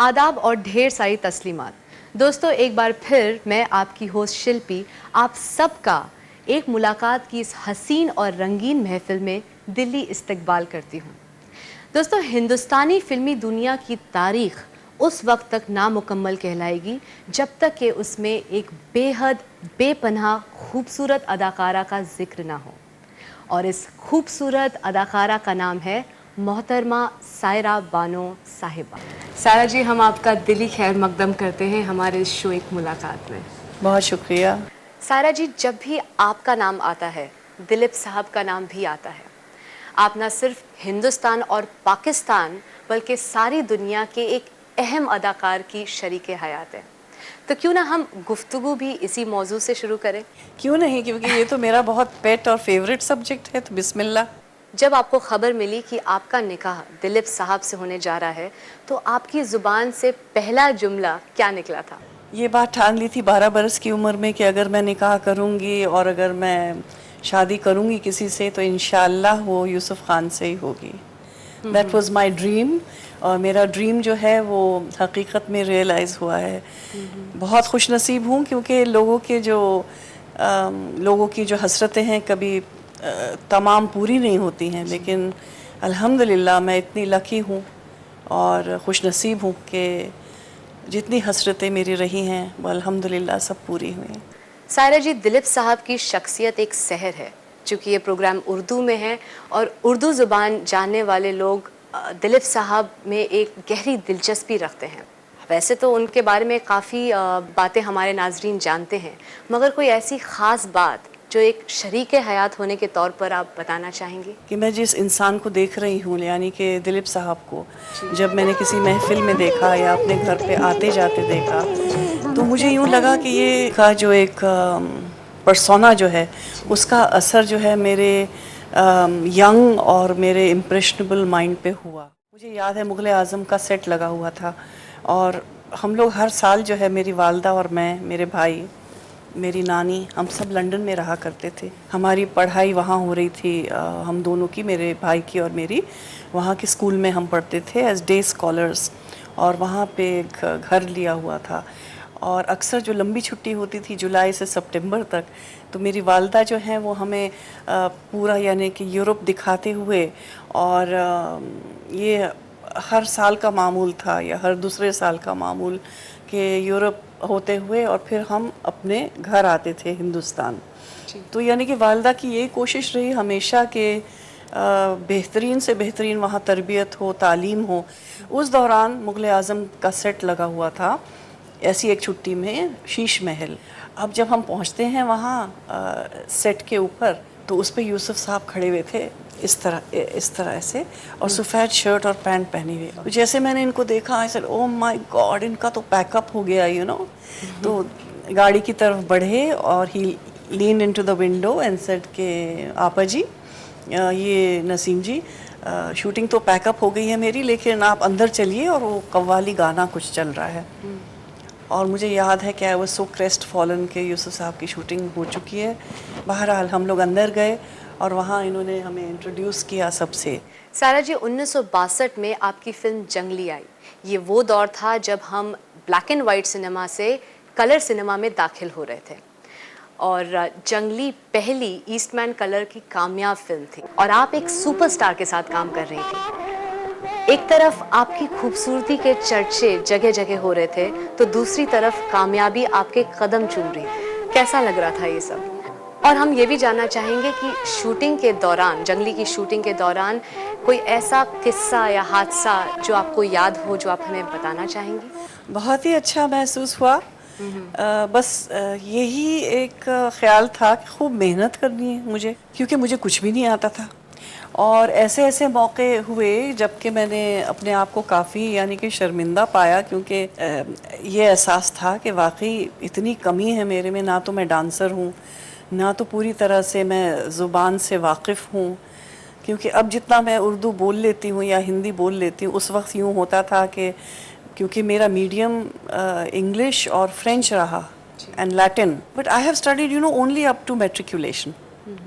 आदाब और ढेर सारी तस्लीमात। दोस्तों, एक बार फिर मैं आपकी होस्ट शिल्पी आप सबका एक मुलाकात की इस हसीन और रंगीन महफिल में दिल्ली इस्तकबाल करती हूँ। दोस्तों, हिंदुस्तानी फिल्मी दुनिया की तारीख उस वक्त तक नामुकम्मल कहलाएगी जब तक कि उसमें एक बेहद बेपनाह खूबसूरत अदाकारा का जिक्र ना हो, और इस खूबसूरत अदाकारा का नाम है मोहतरमा सायरा बानो साहिबा। सायरा जी, हम आपका दिली खैर मकदम करते हैं हमारे इस शो एक मुलाकात में। बहुत शुक्रिया। सायरा जी, जब भी आपका नाम आता है दिलीप साहब का नाम भी आता है। आप न सिर्फ हिंदुस्तान और पाकिस्तान बल्कि सारी दुनिया के एक अहम अदाकार की शरीक हयात है। तो क्यों ना हम गुफ्तगू भी इसी मौजू से शुरू करें? क्यों नहीं, क्योंकि ये तो मेरा बहुत पेट और फेवरेट सब्जेक्ट है, तो बिस्मिल्लाह। जब आपको खबर मिली कि आपका निकाह दिलीप साहब से होने जा रहा है, तो आपकी ज़ुबान से पहला जुमला क्या निकला था? ये बात ठान ली थी 12 बरस की उम्र में कि अगर मैं निकाह करूँगी और अगर मैं शादी करूँगी किसी से तो इंशाअल्लाह वो यूसुफ खान से ही होगी। दैट वाज माय ड्रीम, और मेरा ड्रीम जो है वो हकीकत में रियलाइज़ हुआ है। बहुत खुशनसीब हूँ क्योंकि लोगों की जो हसरतें हैं कभी तमाम पूरी नहीं होती हैं, लेकिन अल्हम्दुलिल्लाह मैं इतनी लकी हूँ और खुशनसीब हूँ कि जितनी हसरतें मेरी रही हैं वो अल्हम्दुलिल्लाह सब पूरी हुई। सायरा जी, दिलीप साहब की शख्सियत एक सहर है। चूँकि ये प्रोग्राम उर्दू में है और उर्दू ज़ुबान जानने वाले लोग दिलीप साहब में एक गहरी दिलचस्पी रखते हैं। वैसे तो उनके बारे में काफ़ी बातें हमारे नाजरीन जानते हैं, मगर कोई ऐसी ख़ास बात जो एक शरीक हयात होने के तौर पर आप बताना चाहेंगे? कि मैं जिस इंसान को देख रही हूँ, यानी कि दिलीप साहब को जब मैंने किसी महफिल में देखा या अपने घर पे आते जाते देखा, तो मुझे यूँ लगा कि ये का जो एक पर्सोना जो है उसका असर जो है मेरे यंग और मेरे इम्प्रेशनेबल माइंड पे हुआ। मुझे याद है मुग़ल आज़म का सेट लगा हुआ था और हम लोग हर साल जो है, मेरी वालदा और मैं, मेरे भाई, मेरी नानी, हम सब लंदन में रहा करते थे। हमारी पढ़ाई वहाँ हो रही थी, हम दोनों की, मेरे भाई की और मेरी। वहाँ के स्कूल में हम पढ़ते थे एज डे स्कॉलर्स, और वहाँ पे एक घर लिया हुआ था। और अक्सर जो लंबी छुट्टी होती थी जुलाई से सितंबर तक, तो मेरी वालदा जो हैं वो हमें पूरा यानी कि यूरोप दिखाते हुए, और ये हर साल का मामूल था या हर दूसरे साल का मामूल कि यूरोप होते हुए और फिर हम अपने घर आते थे हिंदुस्तान। तो यानी कि वालदा की ये कोशिश रही हमेशा कि बेहतरीन से बेहतरीन वहाँ तरबियत हो, तालीम हो। उस दौरान मुग़ल आज़म का सेट लगा हुआ था ऐसी एक छुट्टी में, शीश महल। अब जब हम पहुँचते हैं वहाँ सेट के ऊपर, तो उस पर यूसुफ साहब खड़े हुए थे इस तरह ऐसे, और सफ़ेद शर्ट और पैंट पहने हुए। तो जैसे मैंने इनको देखा, ऐसे ओह माय गॉड, इनका तो पैकअप हो गया, यू नो। तो गाड़ी की तरफ बढ़े और he lean into the window and said के आपा जी, ये नसीम जी, शूटिंग तो पैकअप हो गई है मेरी, लेकिन आप अंदर चलिए और वो कव्वाली गाना कुछ चल रहा है। और मुझे याद है कि वो सो क्रेस्ट फॉलन के यूसुफ साहब की शूटिंग हो चुकी है। बहरहाल हम लोग अंदर गए और वहाँ इन्होंने हमें इंट्रोड्यूस किया सबसे। सायरा जी, 1962 में आपकी फिल्म जंगली आई। ये वो दौर था जब हम ब्लैक एंड वाइट सिनेमा से कलर सिनेमा में दाखिल हो रहे थे, और जंगली पहली ईस्टमैन कलर की कामयाब फिल्म थी, और आप एक सुपरस्टार के साथ काम कर रही थी। एक तरफ आपकी खूबसूरती के चर्चे जगह जगह हो रहे थे, तो दूसरी तरफ कामयाबी आपके कदम चूम रही थी। कैसा लग रहा था ये सब? और हम ये भी जानना चाहेंगे कि शूटिंग के दौरान, जंगली की शूटिंग के दौरान, कोई ऐसा किस्सा या हादसा जो आपको याद हो, जो आप हमें बताना चाहेंगी? बहुत ही अच्छा महसूस हुआ। बस यही एक ख्याल था कि खूब मेहनत करनी है मुझे, क्योंकि मुझे कुछ भी नहीं आता था। और ऐसे ऐसे मौके हुए जबकि मैंने अपने आप को काफ़ी यानी कि शर्मिंदा पाया, क्योंकि ये एहसास था कि वाकई इतनी कमी है मेरे में। ना तो मैं डांसर हूँ, ना तो पूरी तरह से मैं ज़ुबान से वाकिफ़ हूँ, क्योंकि अब जितना मैं उर्दू बोल लेती हूँ या हिंदी बोल लेती हूँ, उस वक्त यूँ होता था कि क्योंकि मेरा मीडियम इंग्लिश और फ्रेंच रहा and Latin, but I have studied you know only up to matriculation.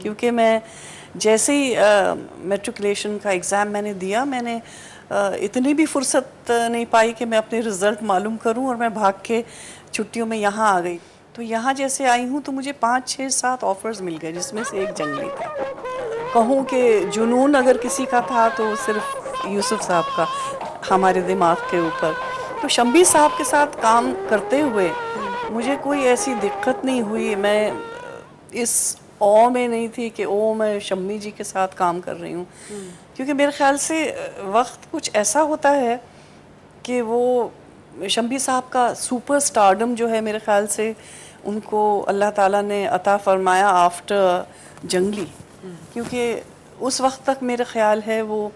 क्योंकि मैं जैसे ही मैट्रिकुलेशन का एग्ज़ाम मैंने दिया, मैंने इतनी भी फुर्सत नहीं पाई कि मैं अपने रिज़ल्ट मालूम करूं, और मैं भाग के छुट्टियों में यहाँ आ गई। तो यहाँ जैसे आई हूँ तो मुझे 5, 6, 7 ऑफ़र्स मिल गए, जिसमें से एक जंगली था। कहूँ कि जुनून अगर किसी का था तो सिर्फ यूसुफ साहब का हमारे दिमाग के ऊपर। तो शम्बी साहब के साथ काम करते हुए मुझे कोई ऐसी दिक्कत नहीं हुई। मैं इस औ में नहीं थी कि ओ मैं शम्मी जी के साथ काम कर रही हूँ, क्योंकि मेरे ख्याल से वक्त कुछ ऐसा होता है कि वो शम्बी साहब का सुपर स्टारडम जो है, मेरे ख्याल से उनको अल्लाह ताला ने अता फरमाया आफ्टर जंगली, क्योंकि उस वक्त तक मेरा ख्याल है वो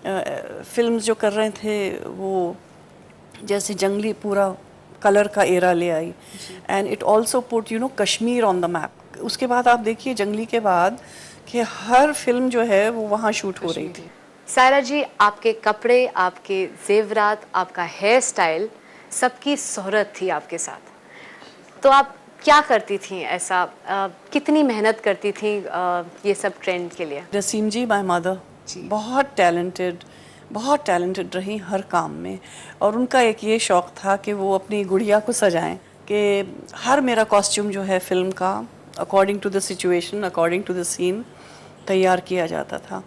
फिल्म्स जो कर रहे थे वो जैसे जंगली पूरा कलर का एरा ले आई, and it also put Kashmir on the map. उसके बाद आप देखिए जंगली के बाद कि हर फिल्म जो है वो वहाँ शूट हो रही थी। सायरा जी, आपके कपड़े, आपके जेवरात, आपका हेयर स्टाइल, सबकी शोहरत थी आपके साथ। तो आप क्या करती थी ऐसा, कितनी मेहनत करती थी ये सब ट्रेंड के लिए? रसीम जी, माय मदर, बहुत टैलेंटेड रही हर काम में, और उनका एक ये शौक़ था कि वो अपनी गुड़िया को सजाएं, कि हर मेरा कॉस्ट्यूम जो है फ़िल्म का according to the situation, according to the scene तैयार किया जाता था।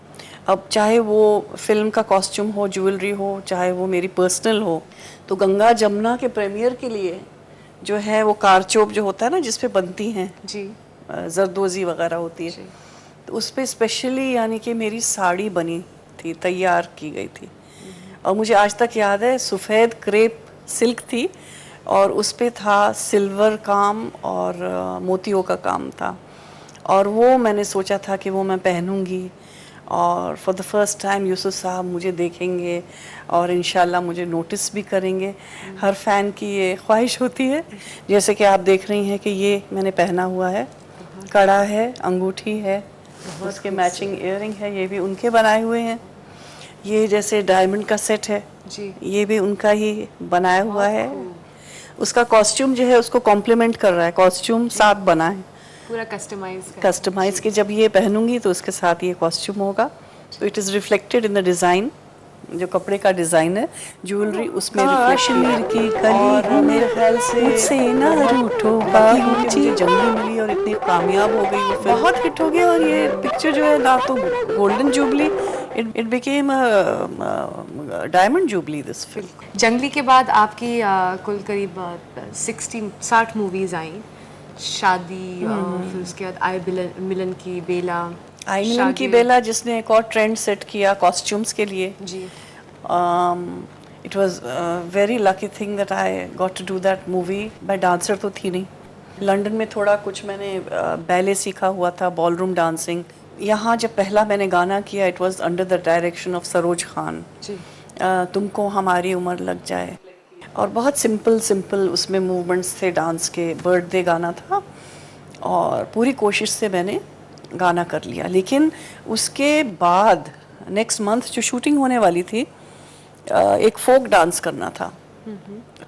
अब चाहे वो फिल्म का कॉस्ट्यूम हो, ज्वेलरी हो, चाहे वो मेरी पर्सनल हो, तो गंगा जमुना के प्रीमियर के लिए जो है वो कारचोप जो होता है ना, जिस पे बनती हैं जी, जरदोजी वगैरह होती है, तो उस पे स्पेशली यानी कि मेरी साड़ी बनी थी, तैयार की गई थी। और मुझे आज तक याद है सफ़ेद क्रेप सिल्क थी, और उस पे था सिल्वर काम और मोतियों का काम था, और वो मैंने सोचा था कि वो मैं पहनूंगी, और for the first time Yusuf साहब मुझे देखेंगे और इंशाल्लाह मुझे नोटिस भी करेंगे। हर फ़ैन की ये ख्वाहिश होती है। जैसे कि आप देख रही हैं कि ये मैंने पहना हुआ है, कड़ा है, अंगूठी है, उसके मैचिंग इयररिंग है, ये भी उनके बनाए हुए हैं। ये जैसे डायमंड का सेट है जी, ये भी उनका ही बनाया हुआ है। उसका कॉस्ट्यूम जो है उसको कॉम्प्लीमेंट कर रहा है, कॉस्ट्यूम साथ बना है, पूरा कस्टमाइज के जब ये पहनूंगी तो उसके साथ ये कॉस्ट्यूम होगा। तो it is reflected in the design, जो कपड़े का डिज़ाइन है, ज्वेलरी उसमें कश्मीर की कली, मेरे ख्याल से मुझसे ना रूठो बाबूजी, जंगली मिली और इतनी कामयाब हो गई, वो बहुत हिट हो गया। और ये पिक्चर जो है ना तो golden jubilee, it became diamond jubilee this film. जंगली के बाद आपकी कुल करीब 60 मूवीज आई, शादी, फिर उसके बाद आई मिलन की बेला, आई मिलन की बेला जिसने एक और ट्रेंड सेट किया कॉस्ट्यूम्स के लिए जी। It was very lucky thing that I got to do that movie. मैं डांसर तो थी नहीं, लंदन में थोड़ा कुछ मैंने बैले सीखा हुआ था, बॉलरूम डांसिंग। यहाँ जब पहला मैंने गाना किया it was under the direction of Saroj Khan ji. तुमको हमारी उम्र लग जाए, और बहुत सिंपल उसमें मूवमेंट्स थे डांस के। बर्थडे गाना था और पूरी कोशिश से मैंने गाना कर लिया। लेकिन उसके बाद नेक्स्ट मंथ जो शूटिंग होने वाली थी, एक फोक डांस करना था,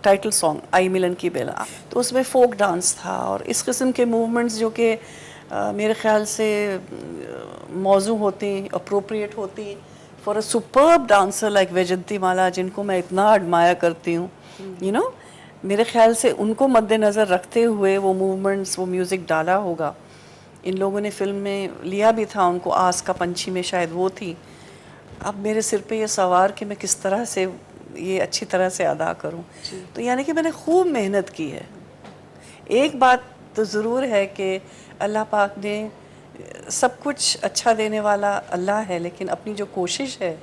टाइटल सॉन्ग आई मिलन की बेला, तो उसमें फोक डांस था और इस किस्म के मूवमेंट्स जो कि मेरे ख्याल से मौजू होती, अप्रोप्रिएट होती for a superb dancer like Vyjayanti Mala, जिनको मैं इतना एडमायर करती हूँ। यू नो, मेरे ख्याल से उनको मद्देनज़र रखते हुए वो मूवमेंट्स, वो म्यूज़िक डाला होगा। इन लोगों ने फिल्म में लिया भी था उनको, आस का पंछी में शायद वो थी। अब मेरे सिर पे ये सवार कि मैं किस तरह से ये अच्छी तरह से अदा करूं। तो यानी कि मैंने खूब मेहनत की है। एक बात तो ज़रूर है कि अल्लाह पाक ने सब कुछ अच्छा देने वाला अल्लाह है, लेकिन अपनी जो कोशिश है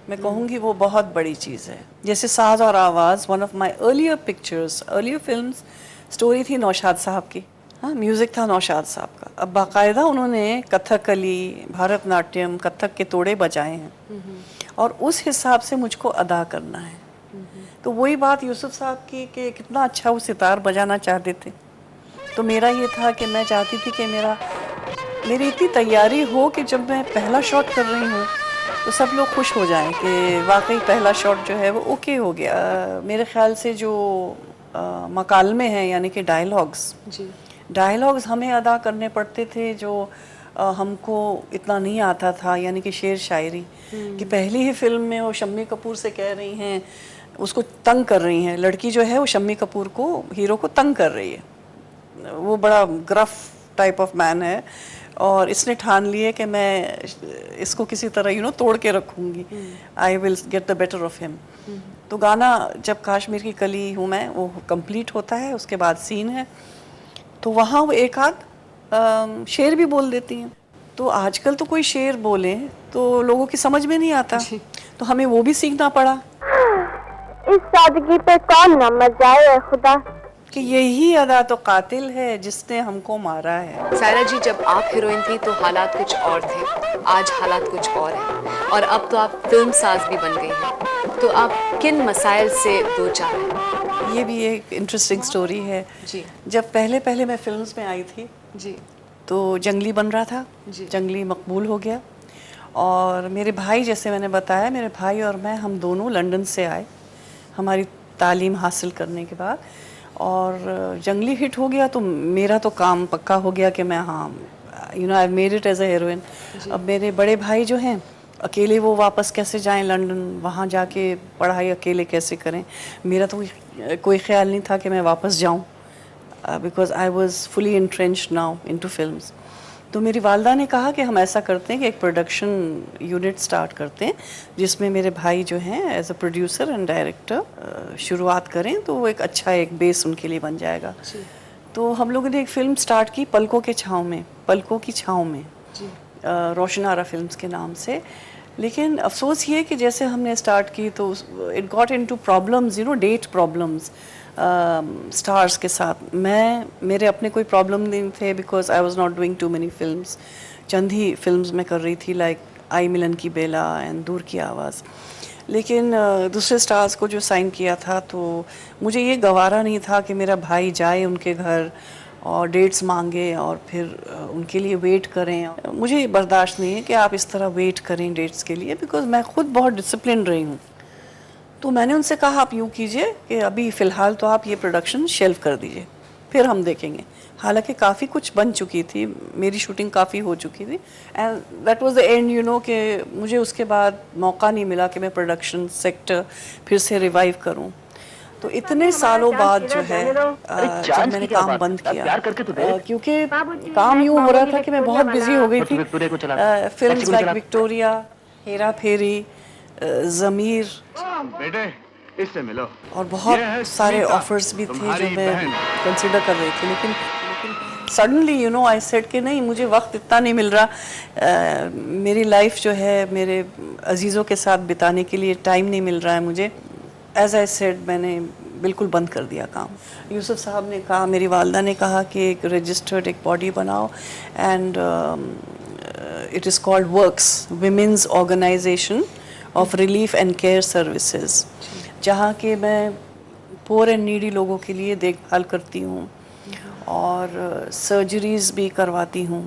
मैं कहूँगी वो बहुत बड़ी चीज़ है। जैसे साज और आवाज़, one of my earlier pictures, earlier films, story थी नौशाद साहब की, हाँ, म्यूज़िक था नौशाद साहब का। अब बाकायदा उन्होंने कथकली, भरतनाट्यम, कथक के तोड़े बजाए हैं और उस हिसाब से मुझको अदा करना है। तो वही बात यूसुफ साहब की कि कितना अच्छा वो सितार बजाना चाहते थे। तो मेरा ये था कि मैं चाहती थी कि मेरी इतनी तैयारी हो कि जब मैं पहला शॉट कर रही हूँ तो सब लोग खुश हो जाएं कि वाकई पहला शॉट जो है वो ओके हो गया। मेरे ख्याल से जो मकालमे हैं यानी कि डायलॉग्स हमें अदा करने पड़ते थे, जो हमको इतना नहीं आता था, यानी कि शेर शायरी, कि पहली ही फिल्म में वो शम्मी कपूर से कह रही हैं, उसको तंग कर रही हैं, लड़की जो है वो शम्मी कपूर को, हीरो को तंग कर रही है। वो बड़ा ग्रफ टाइप ऑफ मैन है और इसने ठान लिए कि मैं इसको किसी तरह तोड़ के रखूँगी, I will get the better of him. तो गाना जब कश्मीर की कली हूँ मैं, वो कंप्लीट होता है, उसके बाद सीन है, तो वहाँ वो एक आध शेर भी बोल देती हैं। तो आजकल तो कोई शेर बोले तो लोगों की समझ में नहीं आता, तो हमें वो भी सीखना पड़ा। इस सादगी पे कौन न मर जाए खुदा, कि यही अदा तो कातिल है जिसने हमको मारा है। सायरा जी, जब आप हीरोइन थी तो हालात कुछ और थे, आज हालात कुछ और हैं, और अब तो आप फिल्म साज भी बन गई हैं, तो आप किन मसाइल से दो चार हैं? ये भी एक इंटरेस्टिंग स्टोरी है जी जब पहले पहले मैं फिल्म्स में आई थी जी तो जंगली बन रहा था, जंगली मकबूल हो गया, और मेरे भाई, जैसे मैंने बताया, मेरे भाई और मैं, हम दोनों लंदन से आए हमारी तालीम हासिल करने के बाद, और जंगली हिट हो गया तो मेरा तो काम पक्का हो गया कि मैं, हाँ I made it as a heroine. अब मेरे बड़े भाई जो हैं, अकेले वो वापस कैसे जाएं लंदन, वहाँ जाके पढ़ाई अकेले कैसे करें, मेरा तो कोई ख्याल नहीं था कि मैं वापस जाऊँ, because I was fully entrenched now into films. तो मेरी वालदा ने कहा कि हम ऐसा करते हैं कि एक प्रोडक्शन यूनिट स्टार्ट करते हैं जिसमें मेरे भाई जो हैं as a producer and director शुरुआत करें, तो वो एक अच्छा एक बेस उनके लिए बन जाएगा। तो हम लोगों ने एक फ़िल्म स्टार्ट की पलकों के छाँव में, पलकों की छाँव में, रोशन आरा फिल्म्स के नाम से। लेकिन अफसोस ये कि जैसे हमने स्टार्ट की तो it got into problems, date problems stars के साथ। मेरे अपने कोई प्रॉब्लम नहीं थे because I was not doing too many films, चंद ही फिल्म्स में कर रही थी, लाइक आई मिलन की बेला एंड दूर की आवाज़। लेकिन दूसरे स्टार्स को जो साइन किया था तो मुझे ये गवारा नहीं था कि मेरा भाई जाए उनके घर और डेट्स मांगे और फिर उनके लिए वेट करें। मुझे ये बर्दाश्त नहीं है कि आप इस तरह वेट करें डेट्स के लिए, बिकॉज मैं खुद बहुत डिसिप्लिन रही हूँ। तो मैंने उनसे कहा आप यूँ कीजिए कि अभी फ़िलहाल तो आप ये प्रोडक्शन शेल्व कर दीजिए, फिर हम देखेंगे। हालांकि काफ़ी कुछ बन चुकी थी, मेरी शूटिंग काफ़ी हो चुकी थी, and that was the end कि मुझे उसके बाद मौका नहीं मिला कि मैं प्रोडक्शन सेक्टर फिर से रिवाइव करूं। तो इतने सालों बाद जो है जब मैंने काम बंद किया, क्योंकि काम यूँ हो रहा था कि मैं बहुत बिजी हो गई थी। फिल्म्स लाइक विक्टोरिया, हेरा फेरी, ज़मीर, बेटे इससे मिलो, और बहुत सारे ऑफर्स भी थे जो मैं कंसिडर कर रही थी। लेकिन सडनली आई सेड कि नहीं, मुझे वक्त इतना नहीं मिल रहा, मेरी लाइफ जो है मेरे अजीज़ों के साथ बिताने के लिए टाइम नहीं मिल रहा है मुझे। एज आई सेड, मैंने बिल्कुल बंद कर दिया काम। यूसुफ साहब ने कहा, मेरी वालदा ने कहा कि एक रजिस्टर्ड एक बॉडी बनाओ, and it is called works, women's organisation of relief and care services, जहाँ के मैं पोर एंड नीडी लोगों के लिए देखभाल करती हूँ और सर्जरीज़ भी करवाती हूँ।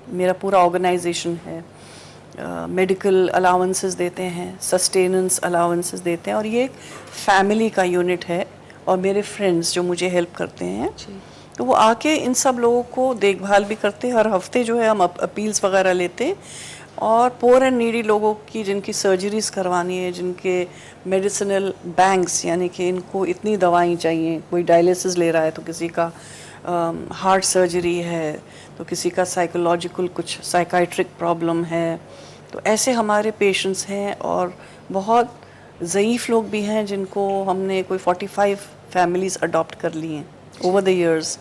मेरा पूरा ऑर्गेनाइजेशन है, मेडिकल अलाउंसेस देते हैं, सस्टेनेंस अलाउंसेस देते हैं, और ये एक फैमिली का यूनिट है। और मेरे फ्रेंड्स जो मुझे हेल्प करते हैं, तो वो आके इन सब लोगों को देखभाल भी करते हैं। हर हफ्ते जो है हम अपील्स वगैरह लेते हैं, और पोर एंड नीडी लोगों की जिनकी सर्जरीज करवानी है, जिनके मेडिसिनल बैंक्स, यानी कि इनको इतनी दवाएं चाहिए, कोई डायलिसिस ले रहा है तो किसी का हार्ट सर्जरी है, तो किसी का साइकोलॉजिकल कुछ साइकाइट्रिक प्रॉब्लम है, तो ऐसे हमारे पेशेंट्स हैं। और बहुत ज़ईफ़ लोग भी हैं जिनको हमने कोई 45 फैमिलीज़ अडॉप्ट कर ली हैं ओवर द इयर्स,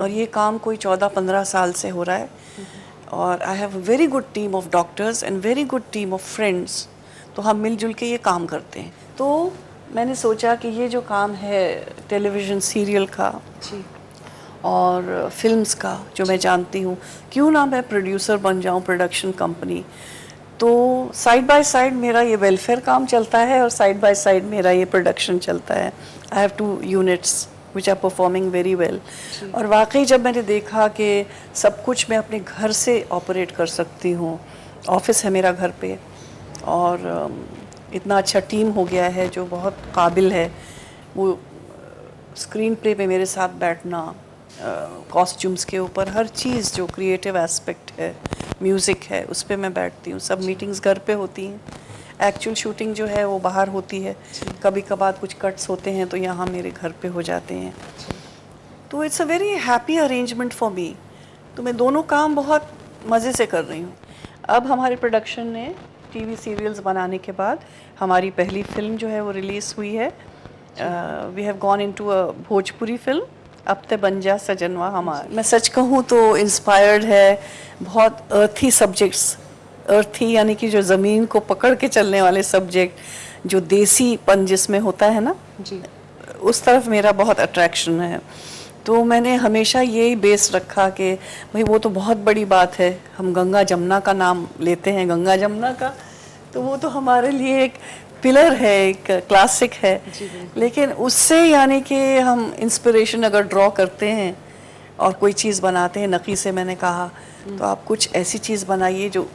और ये काम कोई 14-15 साल से हो रहा है। और I have a very good team of doctors and very good team of friends, तो हम मिलजुल के ये काम करते हैं। तो मैंने सोचा कि ये जो काम है टेलीविज़न सीरियल का और फिल्म्स का, जो मैं जानती हूँ, क्यों ना मैं प्रोड्यूसर बन जाऊँ प्रोडक्शन कंपनी। तो साइड बाय साइड मेरा ये वेलफेयर काम चलता है और साइड बाय साइड मेरा ये प्रोडक्शन चलता है। I have 2 units which are performing very well. और वाकई जब मैंने देखा कि सब कुछ मैं अपने घर से ऑपरेट कर सकती हूँ, ऑफिस है मेरा घर पे, और इतना अच्छा टीम हो गया है जो बहुत काबिल है, वो स्क्रीन प्ले पे मेरे साथ बैठना, कॉस्ट्यूम्स के ऊपर, हर चीज़ जो क्रिएटिव एस्पेक्ट है, म्यूज़िक है, उस पर मैं बैठती हूँ। सब मीटिंग्स घर पे होती हैं, एक्चुअल शूटिंग जो है वो बाहर होती है, कभी कभार कुछ कट्स होते हैं तो यहाँ मेरे घर पे हो जाते हैं। तो it's a very happy arrangement for me. तो मैं दोनों काम बहुत मज़े से कर रही हूँ। अब हमारे प्रोडक्शन ने टीवी सीरियल्स बनाने के बाद हमारी पहली फिल्म जो है वो रिलीज़ हुई है। We have gone into a Bhojpuri film, अब ते बन जा सजनवा हमार। मैं सच कहूँ तो इंस्पायर्ड है, बहुत अर्थी सब्जेक्ट्स, अर्थी यानी कि जो ज़मीन को पकड़ के चलने वाले सब्जेक्ट, जो देसीपन जिसमें होता है ना जी, उस तरफ मेरा बहुत अट्रैक्शन है। तो मैंने हमेशा यही बेस रखा कि भाई वो तो बहुत बड़ी बात है, हम गंगा जमुना का नाम लेते हैं, गंगा जमुना का, तो वो तो हमारे लिए एक पिलर है, एक क्लासिक है। लेकिन उससे यानी कि हम इंस्पिरेशन अगर ड्रॉ करते हैं और कोई चीज़ बनाते हैं, नकी से मैंने कहा तो आप कुछ ऐसी चीज़ बनाइए जो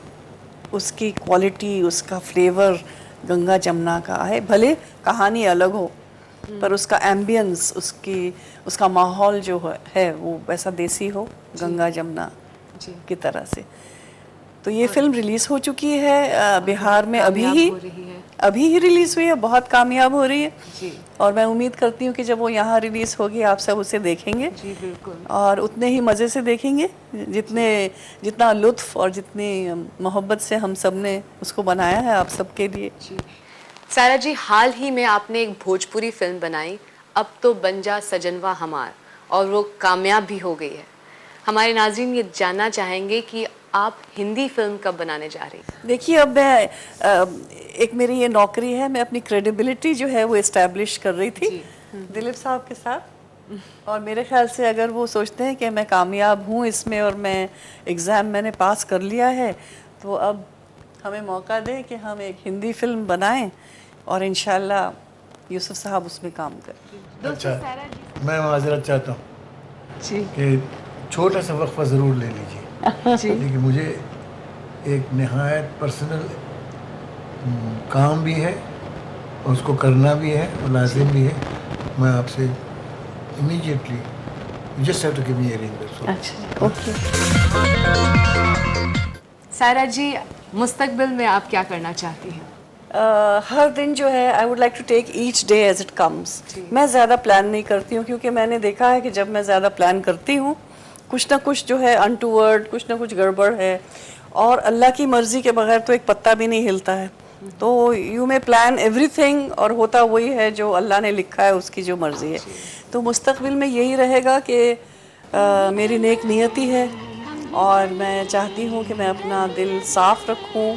उसकी क्वालिटी, उसका फ्लेवर गंगा जमुना का है, भले कहानी अलग हो पर उसका एम्बियंस, उसका माहौल जो है वो वैसा देसी हो, गंगा जमुना की तरह से। तो ये फिल्म रिलीज़ हो चुकी है बिहार में, अभी ही रिलीज़ हुई है, बहुत कामयाब हो रही है जी। और मैं उम्मीद करती हूँ कि जब वो यहाँ रिलीज़ होगी आप सब उसे देखेंगे जी बिल्कुल, और उतने ही मज़े से देखेंगे जितना लुत्फ़ और जितनी मोहब्बत से हम सब ने उसको बनाया है आप सबके लिए। जी। सायरा जी, हाल ही में आपने एक भोजपुरी फिल्म बनाई, अब तो बन जा सजनवा हमार, और वो कामयाब भी हो गई है। हमारे नाज़रीन ये जानना चाहेंगे कि आप हिंदी फिल्म कब बनाने जा रही हैं? देखिए, अब मैं एक मेरी ये नौकरी है, मैं अपनी क्रेडिबिलिटी जो है वो इस्टेब्लिश कर रही थी दिलीप साहब के साथ, और मेरे ख्याल से अगर वो सोचते हैं कि मैं कामयाब हूँ इसमें और मैं एग्ज़ाम मैंने पास कर लिया है, तो अब हमें मौका दें कि हम एक हिंदी फिल्म बनाएं और इंशाल्लाह यूसुफ साहब उसमें काम करें। अच्छा, मैं माजरत चाहता हूँ जी कि छोटा सा वक्फा ज़रूर ले लीजिए, क्योंकि मुझे एक नहायत पर्सनल काम भी है और उसको करना भी है और लाजिम भी है। मैं आपसे immediately just have to give me a ring. अच्छा, ओके। सायरा जी, मुस्तकबिल में आप क्या करना चाहती हैं? हर दिन जो है I would like to take each day as it comes. मैं ज़्यादा प्लान नहीं करती हूँ, क्योंकि मैंने देखा है कि जब मैं ज़्यादा प्लान करती हूँ कुछ ना कुछ जो है अनटूवर्ड, कुछ ना कुछ गड़बड़ है, और अल्लाह की मर्ज़ी के बगैर तो एक पत्ता भी नहीं हिलता है। तो यू मे प्लान एवरीथिंग और होता वही है जो अल्लाह ने लिखा है, उसकी जो मर्ज़ी है। तो मुस्तकबिल में यही रहेगा कि मेरी नेक नियति है और मैं चाहती हूँ कि मैं अपना दिल साफ़ रखूँ,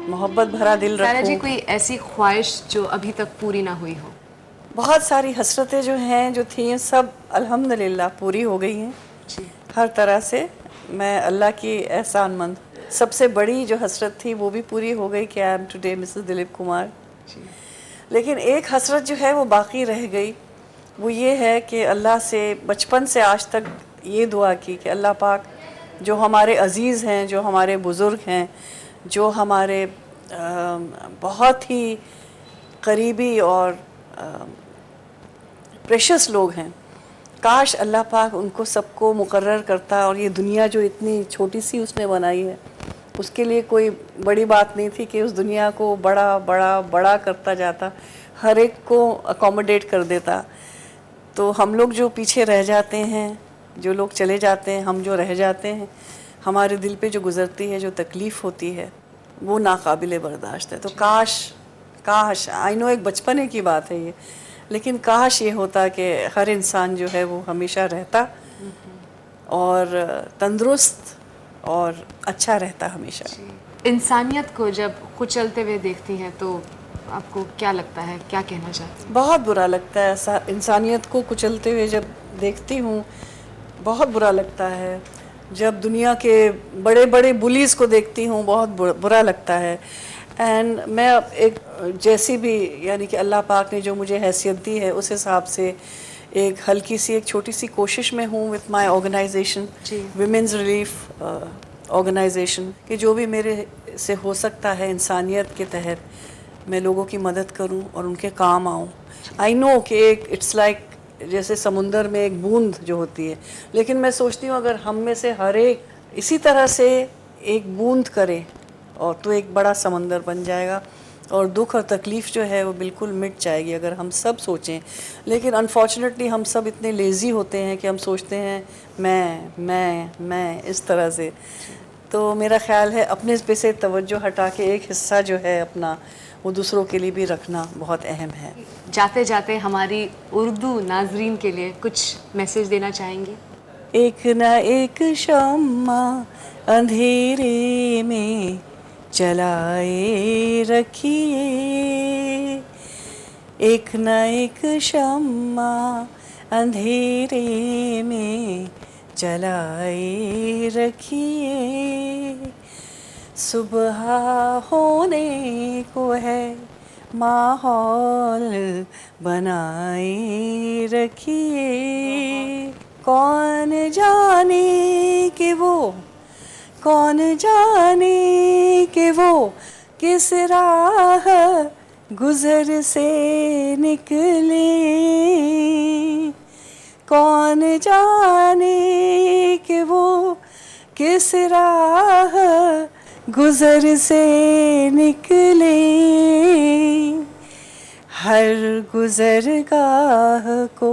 मोहब्बत भरा दिल सायरा जी, रखूँ। कोई ऐसी ख्वाहिश जो अभी तक पूरी ना हुई हो? बहुत सारी हसरतें जो हैं, जो थी, सब अल्हम्दुलिल्लाह पूरी हो गई हैं जी। हर तरह से। मैं अल्लाह की एहसानमंद। सबसे बड़ी जो हसरत थी वो भी पूरी हो गई कि I am today Mrs Dilip Kumar. लेकिन एक हसरत जो है वो बाकी रह गई, वो ये है कि अल्लाह से बचपन से आज तक ये दुआ की कि अल्लाह पाक जो हमारे अज़ीज़ हैं, जो हमारे बुज़ुर्ग हैं, जो हमारे बहुत ही करीबी और प्रेशस लोग हैं, काश अल्लाह पाक उनको सबको मुकर्रर करता। और ये दुनिया जो इतनी छोटी सी उसने बनाई है, उसके लिए कोई बड़ी बात नहीं थी कि उस दुनिया को बड़ा बड़ा बड़ा करता जाता, हर एक को अकोमोडेट कर देता। तो हम लोग जो पीछे रह जाते हैं, जो लोग चले जाते हैं, हम जो रह जाते हैं, हमारे दिल पे जो गुज़रती है, जो तकलीफ़ होती है, वो नाकाबिले बर्दाश्त है। तो काश आई नो एक बचपने की बात है ये, लेकिन काश ये होता कि हर इंसान जो है वो हमेशा रहता और तंदुरुस्त और अच्छा रहता हमेशा। इंसानियत को जब कुचलते हुए देखती हैं तो आपको क्या लगता है, क्या कहना चाहती हैं? बहुत बुरा लगता है ऐसा, इंसानियत को कुचलते हुए जब देखती हूँ बहुत बुरा लगता है। जब दुनिया के बड़े बड़े बुलीज़ को देखती हूँ बहुत बुरा लगता है। एंड मैं अब एक जैसी भी यानी कि अल्लाह पाक ने जो मुझे हैसियत दी है उस हिसाब से एक हल्की सी एक छोटी सी कोशिश में हूँ with my organisation women's relief organisation, कि जो भी मेरे से हो सकता है इंसानियत के तहत मैं लोगों की मदद करूँ और उनके काम आऊँ। आई नो कि एक इट्स लाइक जैसे समुंदर में एक बूंद जो होती है, लेकिन मैं सोचती हूँ अगर हम में से हर एक इसी तरह से एक बूंद करे और तो एक बड़ा समंदर बन जाएगा और दुख और तकलीफ़ जो है वो बिल्कुल मिट जाएगी अगर हम सब सोचें। लेकिन अनफॉर्चुनेटली हम सब इतने लेज़ी होते हैं कि हम सोचते हैं मैं इस तरह से। तो मेरा ख्याल है अपने पे से तवज्जो हटा के एक हिस्सा जो है अपना वो दूसरों के लिए भी रखना बहुत अहम है। जाते जाते हमारी उर्दू नाजरीन के लिए कुछ मैसेज देना चाहेंगे? एक ना एक शम्मा अंधेरे में जलाए रखिए, एक ना एक शम्मा अंधेरे में जलाए रखिए, सुबह होने को है माहौल बनाए रखिए, कौन जाने कि वो किस राह गुजर से निकले, कौन जाने कि वो किस राह गुजर से निकले, हर गुजरगाह को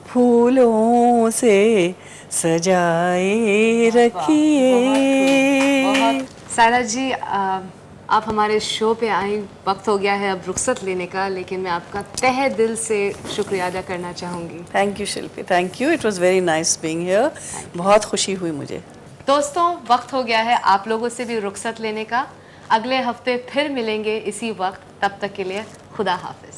फूलों से सजाए रखिए। सायरा जी, आप हमारे शो पे आई, वक्त हो गया है अब रुखसत लेने का, लेकिन मैं आपका तहे दिल से शुक्रिया अदा करना चाहूँगी। Thank you Shilpi, thank you, it was very nice being here, बहुत खुशी हुई मुझे। दोस्तों, वक्त हो गया है आप लोगों से भी रुखसत लेने का। अगले हफ्ते फिर मिलेंगे इसी वक्त, तब तक के लिए खुदा हाफिज।